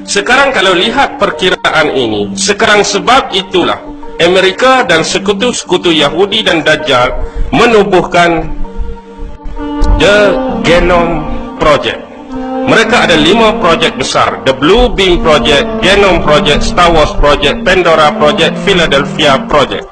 Sekarang kalau lihat perkiraan ini, sekarang sebab itulah Amerika dan sekutu-sekutu Yahudi dan Dajjal menubuhkan The Genome Project. Mereka ada 5 projek besar: The Blue Beam Project, Genome Project, Star Wars Project, Pandora Project, Philadelphia Project.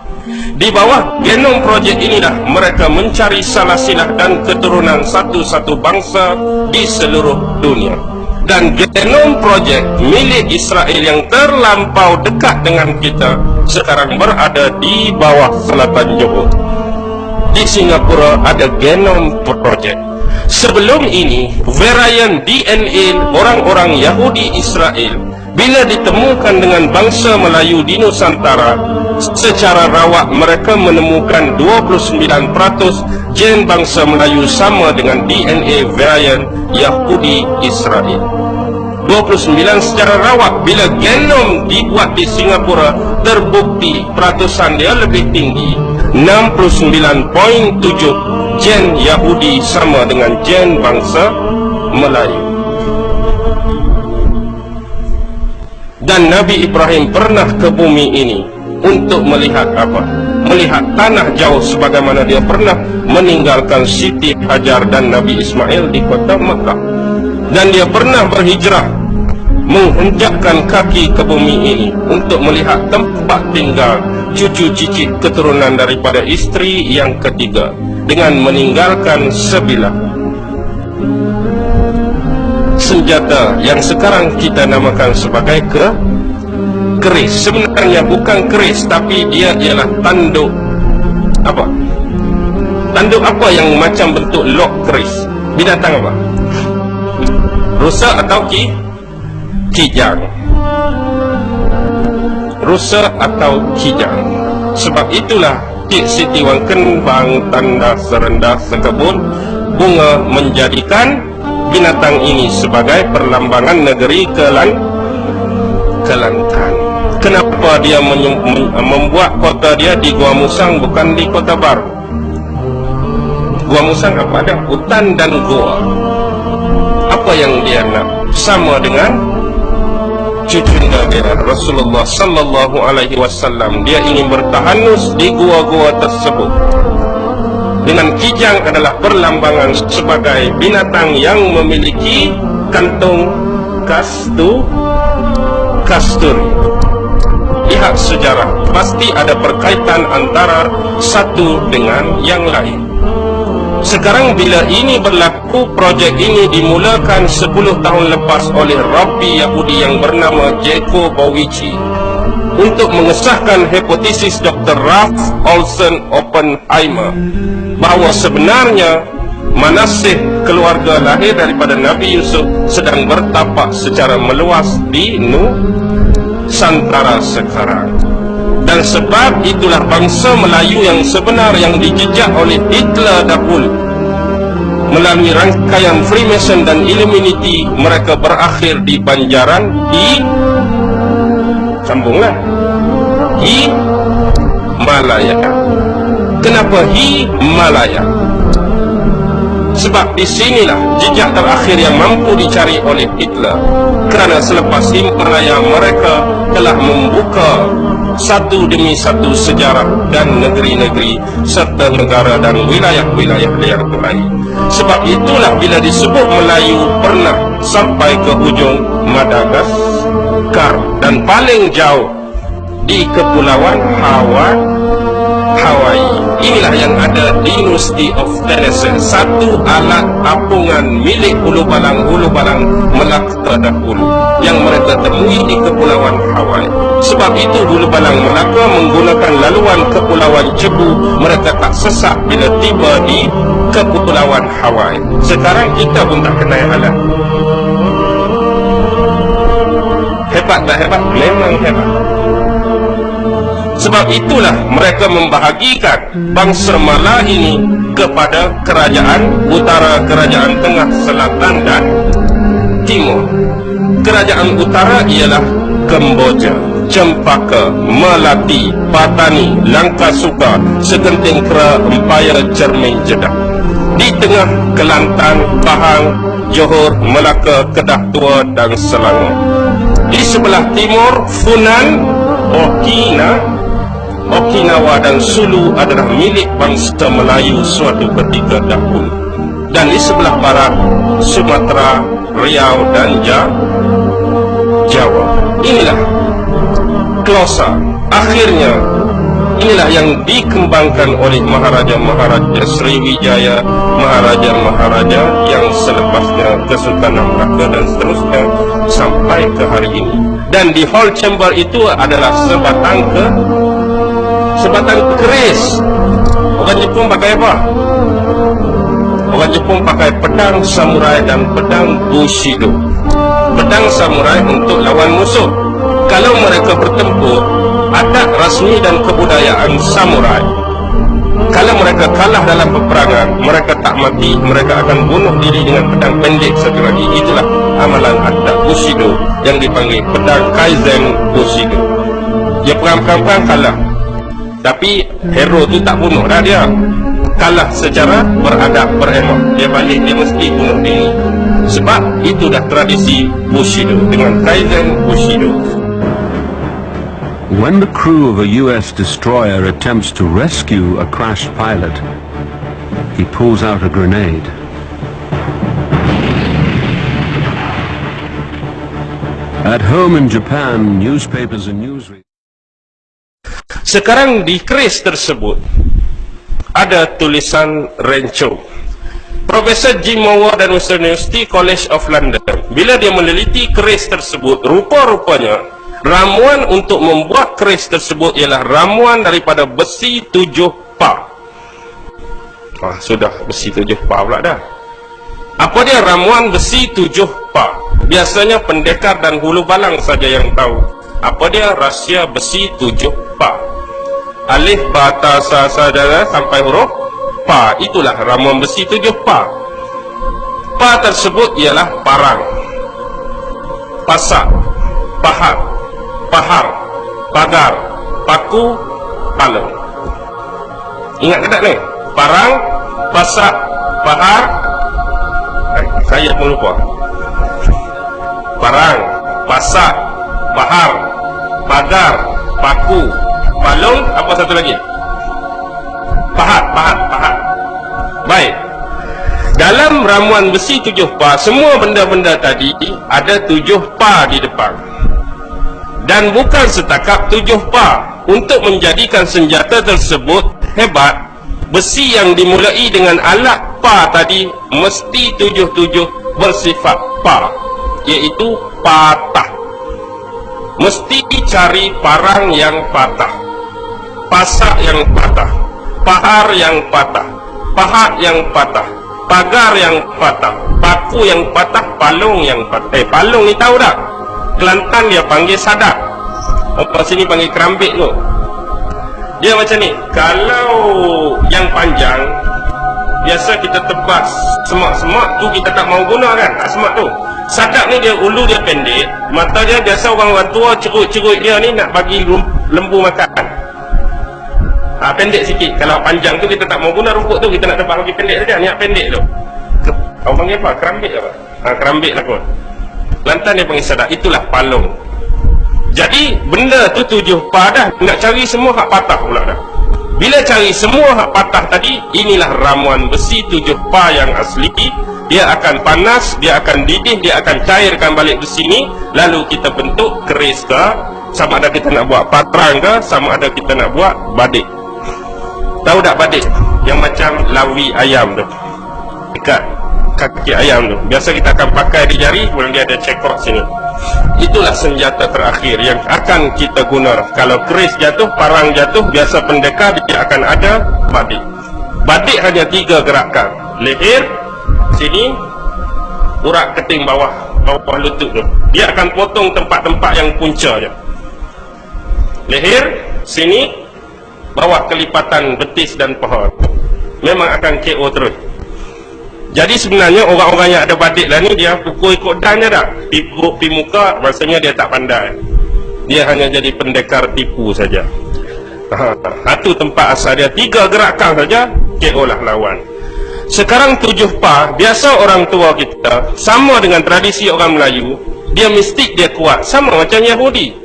Di bawah Genome Project inilah mereka mencari salasilah dan keturunan satu-satu bangsa di seluruh dunia. Dan Genome Project milik Israel yang terlampau dekat dengan kita sekarang berada di bawah selatan Johor. Di Singapura ada Genome Project. Sebelum ini, varian DNA orang-orang Yahudi Israel bila ditemukan dengan bangsa Melayu di Nusantara, secara rawak mereka menemukan 29% gen bangsa Melayu sama dengan DNA varian Yahudi Israel. 29 secara rawak. Bila genom dibuat di Singapura, terbukti peratusan dia lebih tinggi, 69.7 gen Yahudi sama dengan gen bangsa Melayu. Dan Nabi Ibrahim pernah ke bumi ini untuk melihat apa? Melihat tanah jauh, sebagaimana dia pernah meninggalkan Siti Hajar dan Nabi Ismail di kota Makkah. Dan dia pernah berhijrah, menginjakkan kaki ke bumi ini untuk melihat tempat tinggal cucu cicit keturunan daripada isteri yang ketiga, dengan meninggalkan sebilah senjata yang sekarang kita namakan sebagai keris. Sebenarnya bukan keris, tapi dia ialah tanduk apa? Tanduk apa yang macam bentuk lok keris? Binatang apa? Rusa atau kijang? Rusa atau kijang. Sebab itulah Cik Siti Wang Kembang tanda serendah sekebun bunga menjadikan binatang ini sebagai perlambangan negeri Kelantan. Kenapa dia membuat kota dia di Gua Musang bukan di Kota Baru? Gua Musang apa? Ada hutan dan gua. Apa yang dia nak? Sama dengan cucunda dia, Rasulullah sallallahu alaihi wasallam. Dia ingin bertahanus di gua-gua tersebut. Dengan kijang adalah perlambangan sebagai binatang yang memiliki kantung kasturi. Lihat sejarah, pasti ada perkaitan antara satu dengan yang lain. Sekarang bila ini berlaku, projek ini dimulakan 10 tahun lepas oleh Rabbi Yahudi yang bernama Jacobowici untuk mengesahkan hipotesis Dr. Ralph Olson Oppenheimer bahawa sebenarnya manasih keluarga lahir daripada Nabi Yusuf sedang bertapak secara meluas di Nusantara sekarang. Dan sebab itulah bangsa Melayu yang sebenar yang dijejak oleh Hitler dahulu melalui rangkaian Freemason dan Illuminati, mereka berakhir di Banjaran sambunglah Himalaya. Kenapa Himalaya? Sebab di sinilah jejak terakhir yang mampu dicari oleh Hitler. Kerana selepas Himalaya mereka telah membuka satu demi satu sejarah dan negeri-negeri serta negara dan wilayah-wilayah yang lain. Sebab itulah bila disebut Melayu pernah sampai ke hujung Madagaskar dan paling jauh di Kepulauan Hawaii. Inilah yang ada di University of Tennessee, satu alat apungan milik Hulu Balang Melaka dahulu yang mereka temui di Kepulauan Hawaii. Sebab itu Hulu Balang Melaka menggunakan laluan Kepulauan Cebu, mereka tak sesak bila tiba di Kepulauan Hawaii. Sekarang kita pun tak kenal alat. Hebat tak hebat? Memang hebat. Sebab itulah mereka membahagikan bangsa Mala ini kepada kerajaan utara, kerajaan tengah, selatan dan timur. Kerajaan utara ialah Kemboja, Cempaka, Melati, Patani, Langkasuka, Segenting Kera, Empayar, Cermin, Jeddah. Di tengah Kelantan, Pahang, Johor, Melaka, Kedah Tua dan Selangor. Di sebelah timur Funan, Okinawa dan Sulu adalah milik bangsa Melayu suatu ketika dahulu. Dan di sebelah barat Sumatera, Riau dan Jawa. Inilah klosa. Akhirnya inilah yang dikembangkan oleh Maharaja Sriwijaya, Maharaja yang selepasnya Kesultanan Melaka dan seterusnya sampai ke hari ini. Dan di hall chamber itu adalah sebatang keris. Orang Jepun pakai apa? Orang Jepun pakai pedang samurai dan pedang bushido. Pedang samurai untuk lawan musuh. Kalau mereka bertempur, adat rasmi dan kebudayaan samurai, kalau mereka kalah dalam peperangan, mereka tak mati, mereka akan bunuh diri dengan pedang pendek satu lagi. Itulah amalan adat bushido yang dipanggil pedang kaizen bushido. Dia perang-perang kalah, tapi hero tu tak bunuh dah dia. Kalah secara beradab, beremak. Dia balik, dia mesti bunuh diri. Sebab itu dah tradisi bushido dengan kaizen bushido. When the crew of a US destroyer attempts to rescue a crashed pilot, he pulls out a grenade. At home in Japan, newspapers and newsreaders. Sekarang di keris tersebut ada tulisan Rancho. Profesor Jim Moore dan Western University College of London, bila dia meneliti keris tersebut, rupa-rupanya ramuan untuk membuat keris tersebut ialah ramuan daripada besi 7 pa. Sudah besi 7 pa pula dah. Apa dia ramuan besi 7 pa? Biasanya pendekar dan hulu balang saja yang tahu. Apa dia rahsia besi 7 pa? Alif, bata, sa, saja sampai huruf pa. Itulah ramuan besi 7 pa. Pa tersebut ialah parang, pasak, pahat, pahar, pagar, paku, palung. Ingat ke tak ni? Parang, pasak, pahar. Saya pun lupa. Parang, pasak, pahar, pagar, paku, palung. Apa satu lagi? Pahat. Baik. Dalam ramuan besi 7 pa, semua benda-benda tadi ada 7 pa di depan. Dan bukan setakat 7 pa. Untuk menjadikan senjata tersebut hebat, besi yang dimulai dengan alat pa tadi mesti 7 bersifat pa, iaitu patah. Mesti cari parang yang patah, pasak yang patah, pahar yang patah, pahat yang patah, pagar yang patah, paku yang patah, palung yang patah. Palung ni tahu tak? Kelantan dia panggil sadak. Orang sini panggil kerambik tu. Dia macam ni. Kalau yang panjang, biasa kita tebas semak-semak tu, kita tak mau guna kan semak tu. Sadak ni dia ulu dia pendek, mata dia biasa orang tua cerut-cerut dia ni nak bagi lembu makan. Pendek sikit. Kalau panjang tu kita tak mau guna rumput tu, kita nak tebas bagi pendek saja. Niat pendek tu. Orang panggil apa? Kerambik apa? Kerambik lah kot. Kelantan dia panggil sadak. Itulah palung. Jadi benda tu 7 pa dah. Nak cari semua hak patah pula dah. Bila cari semua hak patah tadi, inilah ramuan besi 7 pa yang asli. Dia akan panas, dia akan didih, dia akan cairkan balik besi ni, lalu kita bentuk keris ke, sama ada kita nak buat patrang ke, sama ada kita nak buat badik. Tahu tak badik? Yang macam lawi ayam tu, dekat kaki ayam tu. Biasa kita akan pakai di jari, kemudian dia ada cekok sini. Itulah senjata terakhir yang akan kita guna. Kalau keris jatuh, parang jatuh, biasa pendekar dia akan ada badik. Badik hanya 3 gerakan. Leher, sini, urat keting bawah lutut tu. Dia akan potong tempat-tempat yang punca je. Leher, sini, bawah kelipatan betis dan paha. Memang akan KO terus. Jadi sebenarnya orang-orang yang ada badik lah ni, dia pukul ikut dan je tak? Pi muka, maksudnya dia tak pandai. Dia hanya jadi pendekar tipu saja. Satu tempat asal dia, 3 gerakan saja, KO lah lawan. Sekarang 7 pa, biasa orang tua kita, sama dengan tradisi orang Melayu, Dia mistik, dia kuat. Sama macam Yahudi.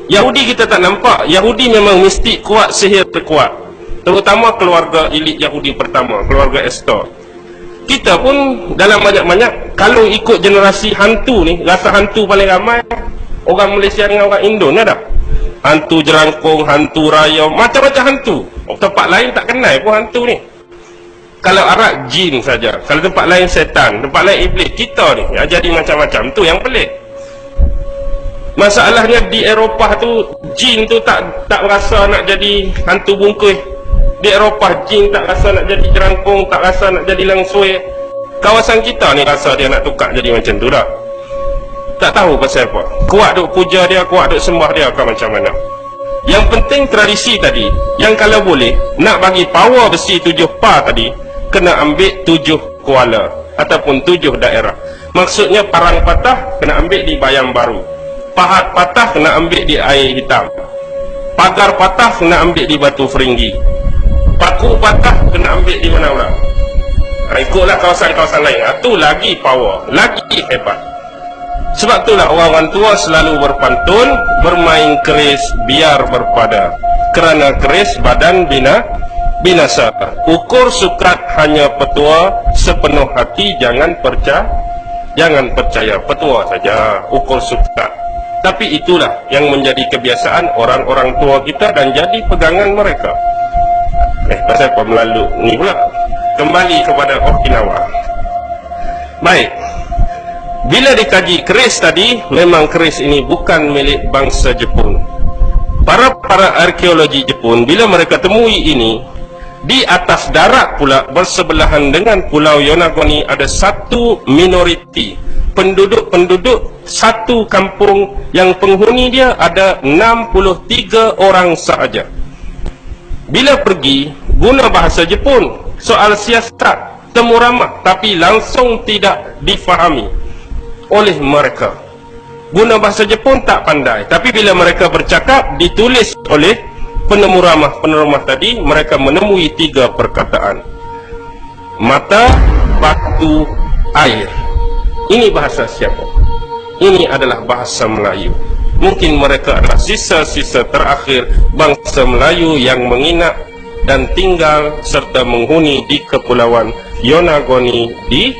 Yahudi kita tak nampak. Yahudi memang mistik kuat, sihir kuat. Terutama keluarga elit Yahudi pertama, keluarga Estor. Kita pun dalam banyak-banyak, kalau ikut generasi hantu ni, rasa hantu paling ramai orang Malaysia dengan orang Indo ni ada. Hantu jerangkung, hantu raya, macam-macam hantu. Tempat lain tak kenal pun hantu ni. Kalau Arab, jin saja. Kalau tempat lain, setan. Tempat lain, iblis. Kita ni jadi macam-macam. Tu yang pelik. Masalahnya di Eropah tu, jin tu tak rasa nak jadi hantu bungkus. Di Eropah, jin tak rasa nak jadi jerangkung, tak rasa nak jadi langsui. Kawasan kita ni rasa dia nak tukar jadi macam tu dah. Tak tahu pasal apa. Kuat duk puja dia, kuat duk sembah dia ke macam mana. Yang penting tradisi tadi, yang kalau boleh nak bagi power besi 7 pa tadi, kena ambil 7 kuala ataupun 7 daerah. Maksudnya parang patah kena ambil di Bayam Baru, pahat patah kena ambil di Air Hitam, pagar patah kena ambil di Batu Feringgi, paku patah kena ambil di mana pula? Ikutlah kawasan-kawasan lain. Itu lagi power, lagi hebat. Sebab itulah orang-orang tua selalu berpantun, bermain keris biar berpada, kerana keris badan binasa. Ukur sukat hanya petua, sepenuh hati jangan percaya petua saja, ukur sukat. Tapi itulah yang menjadi kebiasaan orang-orang tua kita dan jadi pegangan mereka. Pasal apa melalu ni pula? Kembali kepada Okinawa. Baik, bila dikaji keris tadi, memang keris ini bukan milik bangsa Jepun. Para arkeologi Jepun, bila mereka temui ini, di atas darat pula bersebelahan dengan Pulau Yonaguni ada satu minoriti penduduk satu kampung yang penghuni dia ada 63 orang sahaja. Bila pergi guna bahasa Jepun, soal siasat temu ramah, tapi langsung tidak difahami oleh mereka. Guna bahasa Jepun tak pandai, tapi bila mereka bercakap ditulis oleh penemu ramah tadi, mereka menemui 3 perkataan: mata, batu, air. Ini bahasa siapa? Ini adalah bahasa Melayu. Mungkin mereka adalah sisa-sisa terakhir bangsa Melayu yang menginap dan tinggal serta menghuni di Kepulauan Yonaguni di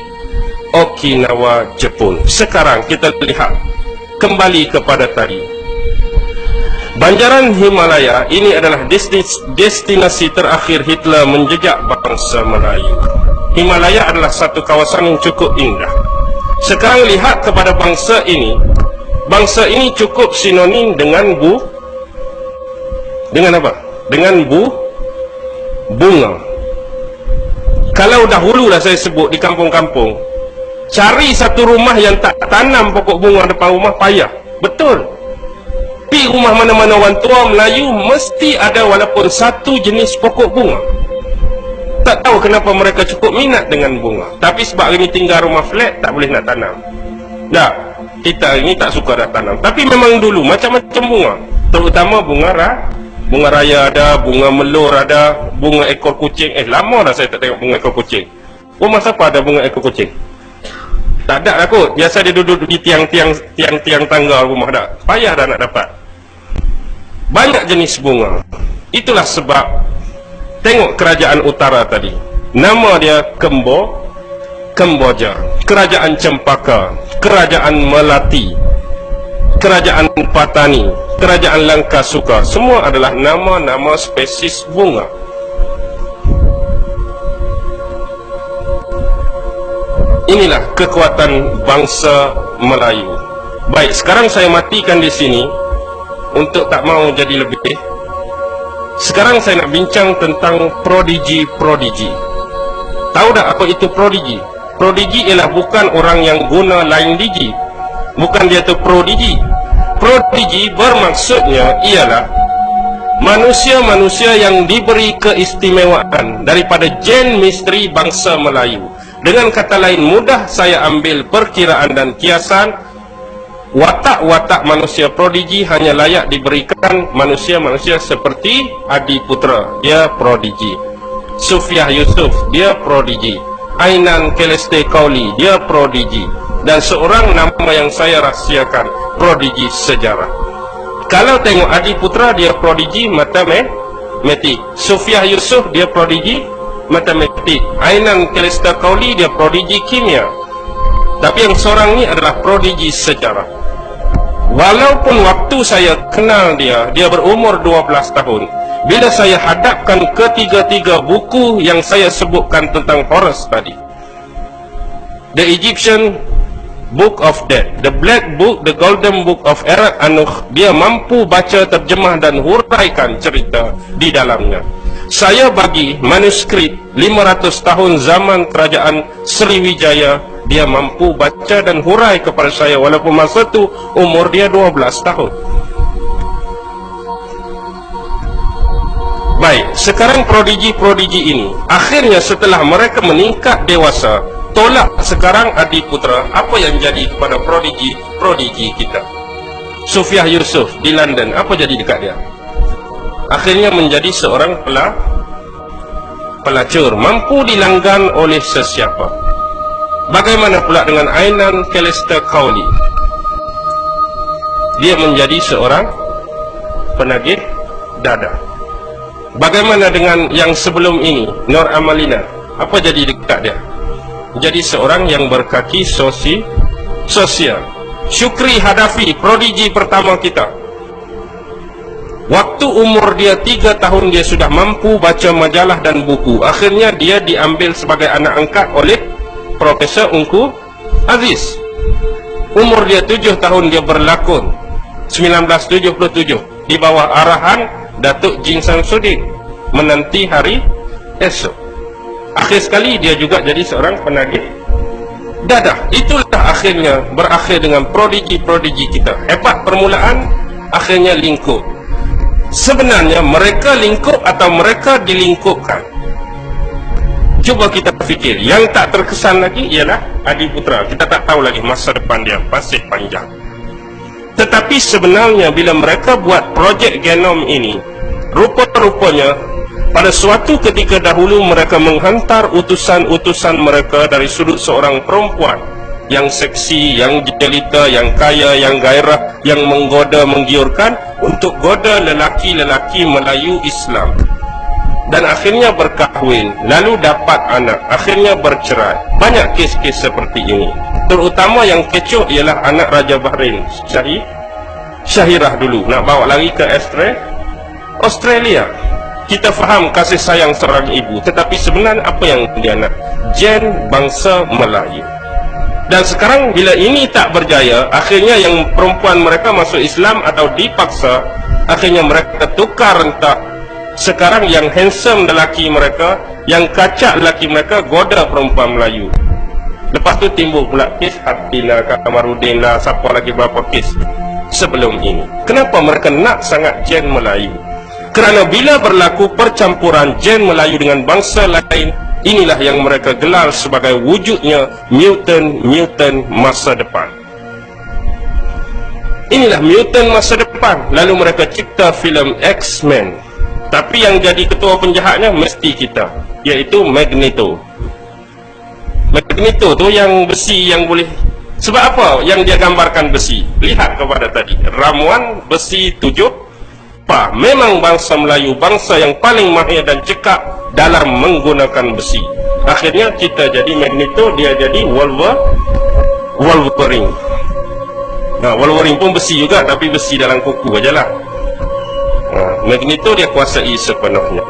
Okinawa, Jepun. Sekarang kita lihat kembali kepada tadi. Banjaran Himalaya ini adalah destinasi terakhir Hitler menjejak bangsa Melayu. Himalaya adalah satu kawasan yang cukup indah. Sekarang lihat kepada bangsa ini. Bangsa ini cukup sinonim dengan dengan apa? Dengan bunga. Kalau dahululah saya sebut di kampung-kampung, cari satu rumah yang tak tanam pokok bunga depan rumah payah. Betul. Di rumah mana-mana orang tua Melayu mesti ada walaupun satu jenis pokok bunga. Tak tahu kenapa mereka cukup minat dengan bunga. Tapi sebab ini tinggal rumah flat, tak boleh nak tanam. Tak, kita ini tak suka nak tanam. Tapi memang dulu macam-macam bunga. Terutama bunga raya ada, bunga melur ada, bunga ekor kucing. Lama dah saya tak tengok bunga ekor kucing. Rumah siapa ada bunga ekor kucing? Tak ada lah kot. Biasa dia duduk di tiang-tiang tangga rumah dah. Payah dah nak dapat. Banyak jenis bunga. Itulah sebab tengok kerajaan utara tadi, nama dia Kemboja, kerajaan Cempaka, kerajaan Melati, kerajaan Patani, kerajaan Langkasuka. Semua adalah nama-nama spesies bunga. Inilah kekuatan bangsa Melayu. Baik, sekarang saya matikan di sini untuk tak mau jadi lebih. Sekarang saya nak bincang tentang prodigi. Tahu tak apa itu prodigi? Prodigi ialah bukan orang yang guna lain digi. Bukan dia tu prodigi. Prodigi bermaksudnya ialah manusia-manusia yang diberi keistimewaan daripada gen misteri bangsa Melayu. Dengan kata lain, mudah saya ambil perkiraan dan kiasan, watak-watak manusia prodigi hanya layak diberikan manusia-manusia seperti Adi Putra, dia prodigi. Sufiah Yusuf, dia prodigi. Ainan Keleste Kauli, dia prodigi. dan seorang nama yang saya rahsiakan, prodigi sejarah. Kalau tengok Adi Putra, dia prodigi matematik. Sufiyah Yusuf, dia prodigi matematik. Ainan Kalista Kauli, dia prodigi kimia. Tapi yang seorang ni adalah prodigi sejarah. Walaupun waktu saya kenal dia berumur 12 tahun. Bila saya hadapkan ketiga-tiga buku yang saya sebutkan tentang Horus tadi, The Egyptian Book of Death, The Black Book, The Golden Book of Erat Anuch, dia mampu baca, terjemah dan huraikan cerita di dalamnya. Saya bagi manuskrip 500 tahun zaman kerajaan Sriwijaya, dia mampu baca dan hurai kepada saya walaupun masa itu umur dia 12 tahun. Baik, sekarang prodigi-prodigi ini akhirnya setelah mereka meningkat dewasa, tolak sekarang Adi Putra. Apa yang jadi kepada prodigi kita? Sufiyah Yusuf di London, apa jadi dekat dia? Akhirnya menjadi seorang pelacur, mampu dilanggan oleh sesiapa. Bagaimana pula dengan Ainan Kalista Kauli? Dia menjadi seorang penagih dadah. Bagaimana dengan yang sebelum ini, Nur Amalina? Apa jadi dekat dia? Jadi seorang yang berkaki sosial. Syukri Hadafi, prodigi pertama kita. Waktu umur dia 3 tahun, dia sudah mampu baca majalah dan buku. Akhirnya dia diambil sebagai anak angkat oleh Profesor Ungku Aziz. Umur dia 7 tahun, dia berlakon 1977 di bawah arahan Datuk Jin Samsudin, Menanti Hari Esok. Akhir sekali dia juga jadi seorang penagih dadah. Itulah akhirnya berakhir dengan prodigi-prodigi kita. Hebat permulaan, akhirnya lingkup. Sebenarnya mereka lingkup atau mereka dilingkupkan? Cuba kita fikir. Yang tak terkesan lagi ialah Adi Putra. Kita tak tahu lagi masa depan dia masih panjang. Tetapi sebenarnya bila mereka buat projek genom ini, rupa-rupanya pada suatu ketika dahulu mereka menghantar utusan-utusan mereka dari sudut seorang perempuan yang seksi, yang jelita, yang kaya, yang gairah, yang menggoda, menggiurkan untuk goda lelaki-lelaki Melayu Islam. Dan akhirnya berkahwin, lalu dapat anak, akhirnya bercerai. Banyak kes-kes seperti ini. Terutama yang kecoh ialah anak Raja Bahrain, Syahirah dulu, nak bawa lagi ke Australia. Kita faham kasih sayang seorang ibu, tetapi sebenarnya apa yang dia nak? Gen bangsa Melayu. Dan sekarang bila ini tak berjaya, akhirnya yang perempuan mereka masuk Islam atau dipaksa, akhirnya mereka tukar rentak. Sekarang yang handsome lelaki mereka, yang kacak lelaki mereka goda perempuan Melayu. Lepas tu timbul pula kes Hatina, Kamarudin lah, siapa lagi berapa kes sebelum ini. Kenapa mereka nak sangat gen Melayu? Kerana bila berlaku percampuran gen Melayu dengan bangsa lain, inilah yang mereka gelar sebagai wujudnya mutant masa depan. Inilah mutant masa depan. Lalu mereka cipta filem X-Men. Tapi yang jadi ketua penjahatnya mesti kita, iaitu Magneto. Magneto tu yang besi yang boleh. Sebab apa yang dia gambarkan besi? Lihat kepada tadi, ramuan besi 7 pa. Memang bangsa Melayu bangsa yang paling mahir dan cekap dalam menggunakan besi. Akhirnya kita jadi Magneto, dia jadi Wolverine. Nah, Wolverine pun besi juga, tapi besi dalam kuku ajalah. Magneto dia kuasai sepenuhnya.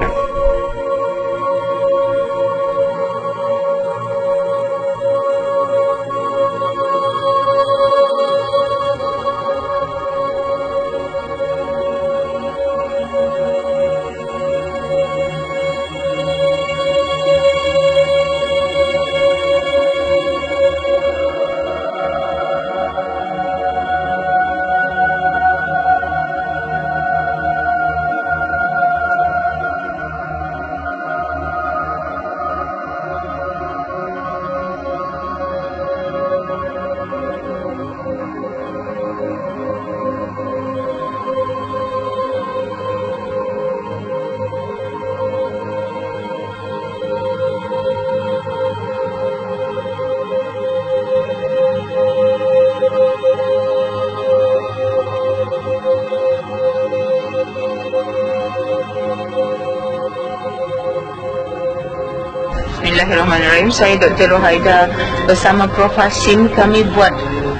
Bismillahirrahmanirrahim. Saya Dr. Rohaida bersama Prof. Hashim. Kami buat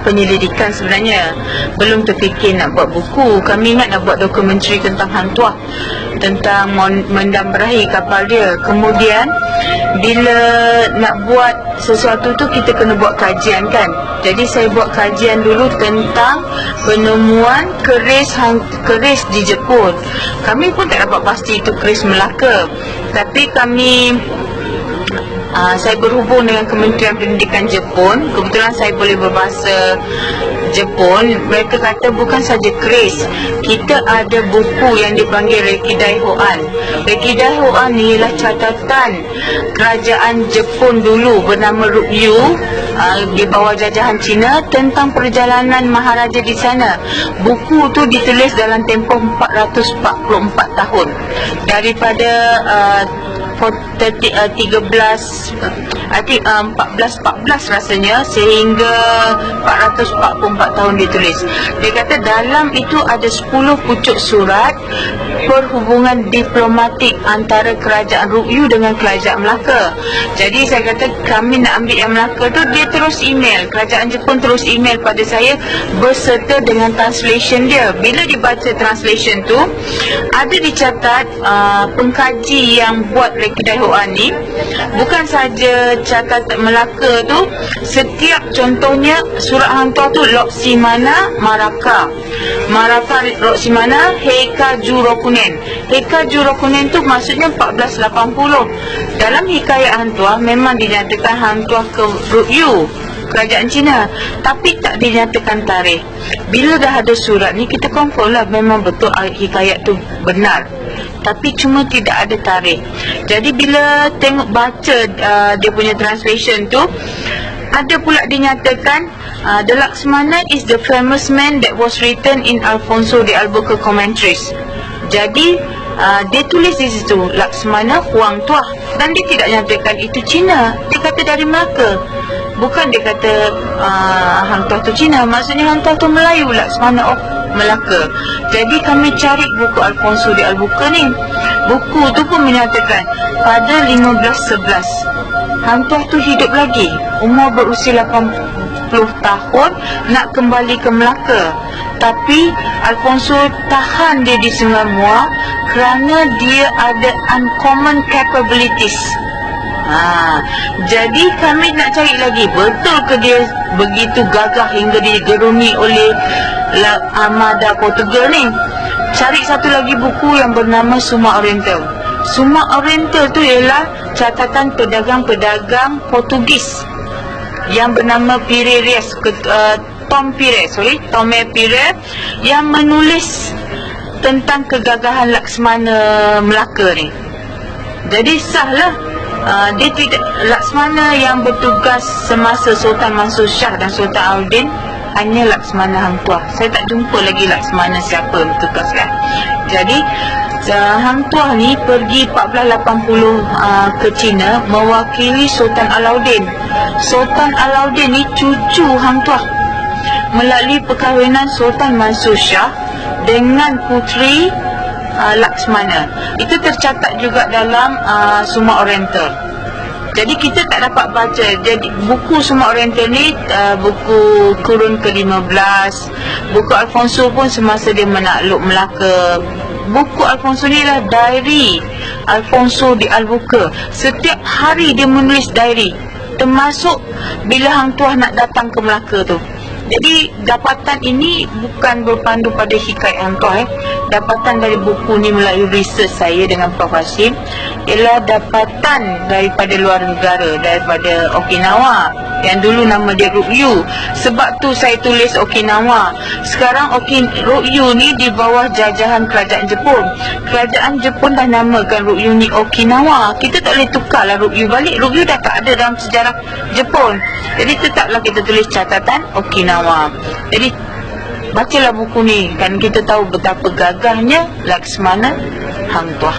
penyelidikan sebenarnya. Belum terfikir nak buat buku. Kami ingat nak buat dokumentari tentang Hang Tuah, tentang mendamberahi kapal dia. Kemudian bila nak buat sesuatu tu kita kena buat kajian kan. Jadi saya buat kajian dulu tentang penemuan keris di Jepun. Kami pun tak dapat pasti itu keris Melaka, tapi saya berhubung dengan Kementerian Pendidikan Jepun. Kebetulan saya boleh berbahasa Jepun. Mereka kata bukan saja keris, kita ada buku yang dipanggil Rekidai Hoan. Rekidai Hoan ni ialah catatan kerajaan Jepun dulu bernama Ryukyu di bawah jajahan Cina tentang perjalanan Maharaja di sana. Buku tu ditulis dalam tempoh 444 tahun daripada 1414 rasanya sehingga 444 tahun ditulis. Dia kata dalam itu ada 10 pucuk surat perhubungan diplomatik antara kerajaan Ryukyu dengan kerajaan Melaka. Jadi saya kata kami nak ambil yang Melaka tu, dia terus email, kerajaan Jepun terus email pada saya berserta dengan translation dia. Bila dibaca translation tu, ada dicatat pengkaji yang buat Rekidai Hoan ni bukan saja catatan Melaka tu, setiap contohnya surat Hang Tuah tu Loksimana Maraka Loksimana Heikaju Rokunen. Heikaju Rokunen tu maksudnya 1480. Dalam hikayat Hang Tuah memang dinyatakan Hang Tuah ke Ryukyu, kerajaan Cina, tapi tak dinyatakan tarikh. Bila dah ada surat ni kita confirm lah memang betul hikayat tu benar, tapi cuma tidak ada tarikh. Jadi bila baca dia punya translation tu, ada pula dinyatakan the Laksmana is the famous man that was written in Alfonso de Albuquerque commentaries. Jadi dia tulis di situ Laksmana Huang Tuah, dan dia tidak nyatakan itu Cina. Dia kata dari Melaka. Bukan dia kata Hang Tuah tu Cina, maksudnya Hang Tuah tu Melayu, Laksmana of Melaka. Jadi kami cari buku Alfonso de Albuquerque ni. Buku tu pun menyatakan pada 1511 Hang Tuah tu hidup lagi, umur berusia 80 tahun, nak kembali ke Melaka. Tapi Alfonso tahan dia di Sungai Muar kerana dia ada uncommon capabilities. Jadi kami nak cari lagi, betul ke dia begitu gagah hingga digerungi oleh Armada Portugal ni. Cari satu lagi buku yang bernama Suma Oriental. Suma Oriental tu ialah catatan pedagang-pedagang Portugis yang bernama Tome Pires yang menulis tentang kegagahan Laksmana Melaka ni. Jadi sahlah dia tidak, Laksmana yang bertugas semasa Sultan Mansur Shah dan Sultan Alauddin hanya Laksmana Hang Tuah. Saya tak jumpa lagi Laksmana siapa yang bertugaskan. Jadi Hang Tuah ni pergi 1480 ke China mewakili Sultan Alauddin. Sultan Alauddin ni cucu Hang Tuah melalui perkahwinan Sultan Mansur Shah dengan puteri Laksmana. Itu tercatat juga dalam Suma Oriental. Jadi kita tak dapat baca. Jadi buku Suma Oriental ni buku kurun ke-15. Buku Alfonso pun semasa dia menakluk Melaka. Buku Alfonso ni lah diary Alfonso de Albuquerque. Setiap hari dia menulis diary, termasuk bila Hang Tuah nak datang ke Melaka tu. Jadi dapatan ini bukan berpandu pada hikayat Hang Tuah. Dapatan dari buku ni melalui research saya dengan Prof. Hashim ialah dapatan daripada luar negara, daripada Okinawa yang dulu nama dia Ryukyu. Sebab tu saya tulis Okinawa. Sekarang Ryukyu ni di bawah jajahan kerajaan Jepun. Kerajaan Jepun dah namakan Ryukyu ni Okinawa. Kita tak boleh tukarlah Ryukyu balik. Ryukyu dah tak ada dalam sejarah Jepun. Jadi tetaplah kita tulis catatan Okinawa. Jadi bacalah buku ni, kan kita tahu betapa gagahnya Laksmana Hang Tuah.